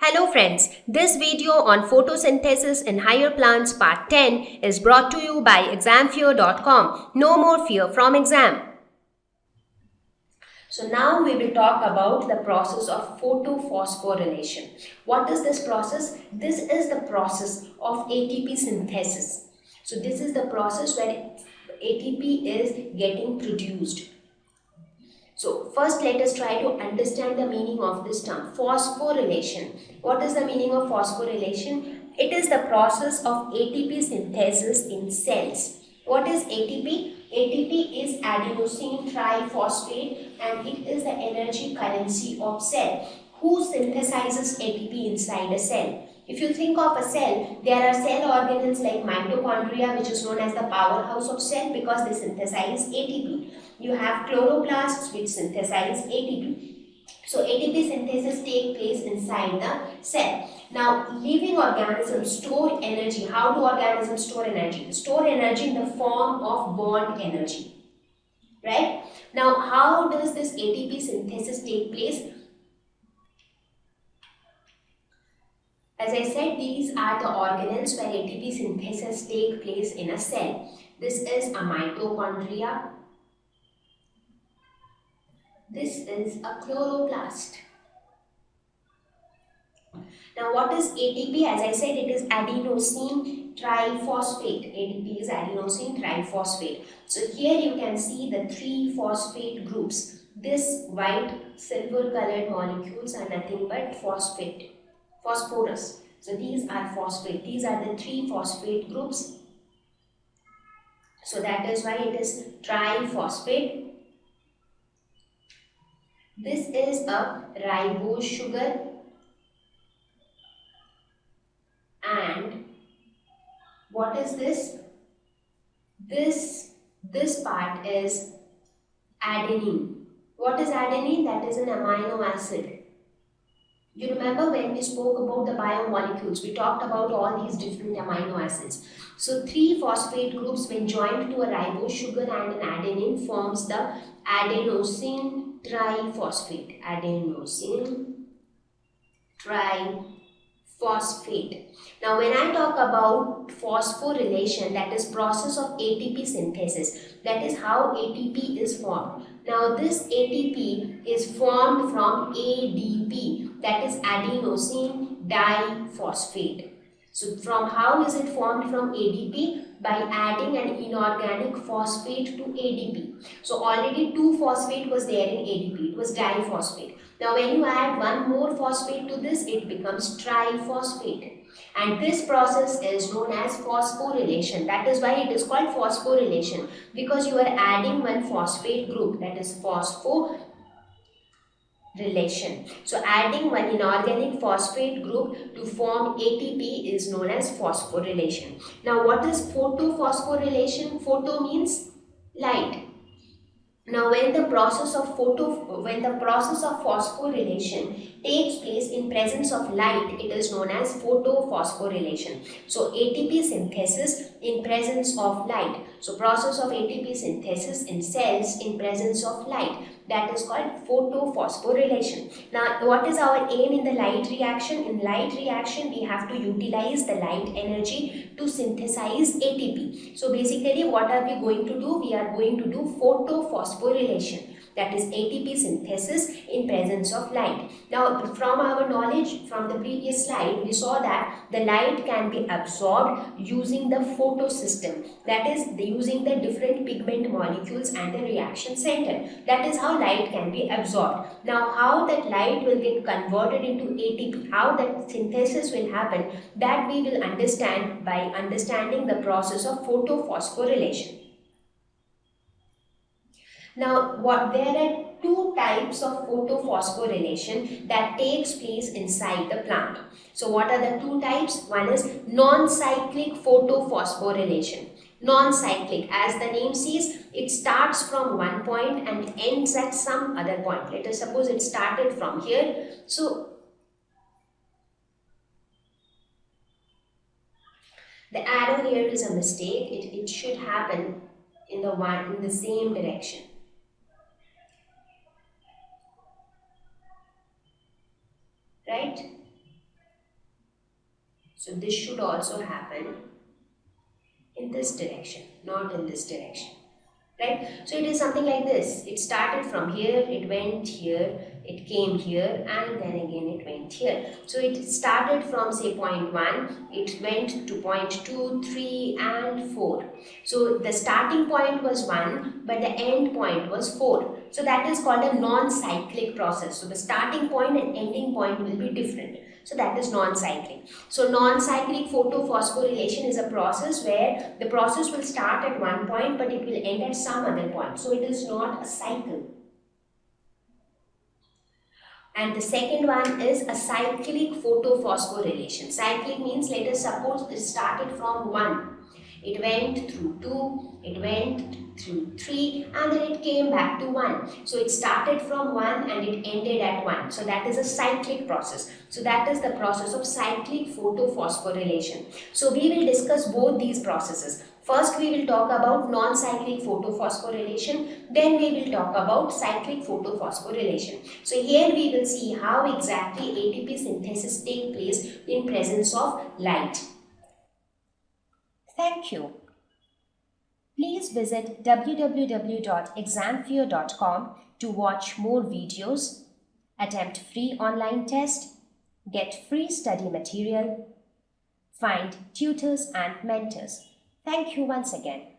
Hello friends, this video on photosynthesis in higher plants part 10 is brought to you by examfear.com. No more fear from exam. So now we will talk about the process of photophosphorylation. What is this process? This is the process of ATP synthesis. So this is the process where ATP is getting produced. So first let us try to understand the meaning of this term, phosphorylation. What is the meaning of phosphorylation? It is the process of ATP synthesis in cells. What is ATP? ATP is adenosine triphosphate and it is the energy currency of cell. Who synthesizes ATP inside a cell? If you think of a cell, there are cell organelles like mitochondria, which is known as the powerhouse of cell because they synthesize ATP. You have chloroplasts which synthesize ATP. So ATP synthesis takes place inside the cell. Now living organisms store energy. How do organisms store energy? They store energy in the form of bond energy. Right? Now how does this ATP synthesis take place? As I said, these are the organelles where ATP synthesis takes place in a cell. This is a mitochondria. This is a chloroplast. Now what is ATP? As I said, it is adenosine triphosphate. ATP is adenosine triphosphate. So here you can see the three phosphate groups. This white silver colored molecules are nothing but phosphorus. So these are phosphate. These are the three phosphate groups. So that is why it is triphosphate. This is a ribose sugar and what is this? This part is adenine. What is adenine? That is an amino acid. You remember when we spoke about the biomolecules, we talked about all these different amino acids. So three phosphate groups when joined to a ribose sugar and an adenine forms the adenosine triphosphate. Adenosine triphosphate. Now when I talk about phosphorylation, that is process of ATP synthesis, that is how ATP is formed. Now this ATP is formed from ADP, that is adenosine diphosphate. So from how is it formed from ADP? By adding an inorganic phosphate to ADP. So already 2 phosphate was there in ADP, it was diphosphate. Now when you add one more phosphate to this, it becomes triphosphate. And this process is known as phosphorylation. That is why it is called phosphorylation, because you are adding one phosphate group, that is phosphorylation. So adding one inorganic phosphate group to form ATP is known as phosphorylation. Now what is photophosphorylation? Photo means light. Now when the process of phosphorylation takes place in presence of light, it is known as photophosphorylation. So ATP synthesis in presence of light. So process of ATP synthesis in cells in presence of light. That is called photophosphorylation. Now, what is our aim in the light reaction? In light reaction, we have to utilize the light energy to synthesize ATP. So, basically, what are we going to do? We are going to do photophosphorylation. That is ATP synthesis in presence of light. Now, from our knowledge from the previous slide, we saw that the light can be absorbed using the photosystem. That is, using the different pigment molecules and the reaction center. That is how light can be absorbed. Now, how that light will get converted into ATP, how that synthesis will happen, that we will understand by understanding the process of photophosphorylation. Now, there are two types of photophosphorylation that takes place inside the plant. So, what are the two types? One is non-cyclic photophosphorylation. Non-cyclic, as the name says, it starts from one point and ends at some other point. Let us suppose it started from here. So, the arrow here is a mistake. It should happen in the same direction. Right? So this should also happen in this direction, not in this direction. Right? So it is something like this. It started from here, it went here, it came here, and then again it went here. So it started from say point 1, it went to point 2, 3 and 4. So the starting point was 1, but the end point was 4. So that is called a non-cyclic process. So the starting point and ending point will be different. So that is non-cyclic. So non-cyclic photophosphorylation is a process where the process will start at one point but it will end at some other point. So it is not a cycle. And the second one is a cyclic photophosphorylation. Cyclic means, let us suppose it started from 1. It went through 2, it went through 3 and then it came back to 1. So it started from 1 and it ended at 1. So that is a cyclic process. So that is the process of cyclic photophosphorylation. So we will discuss both these processes. First we will talk about non-cyclic photophosphorylation, then we will talk about cyclic photophosphorylation. So here we will see how exactly ATP synthesis takes place in presence of light. Thank you. Please visit www.examfear.com to watch more videos, attempt free online test, get free study material, find tutors and mentors. Thank you once again.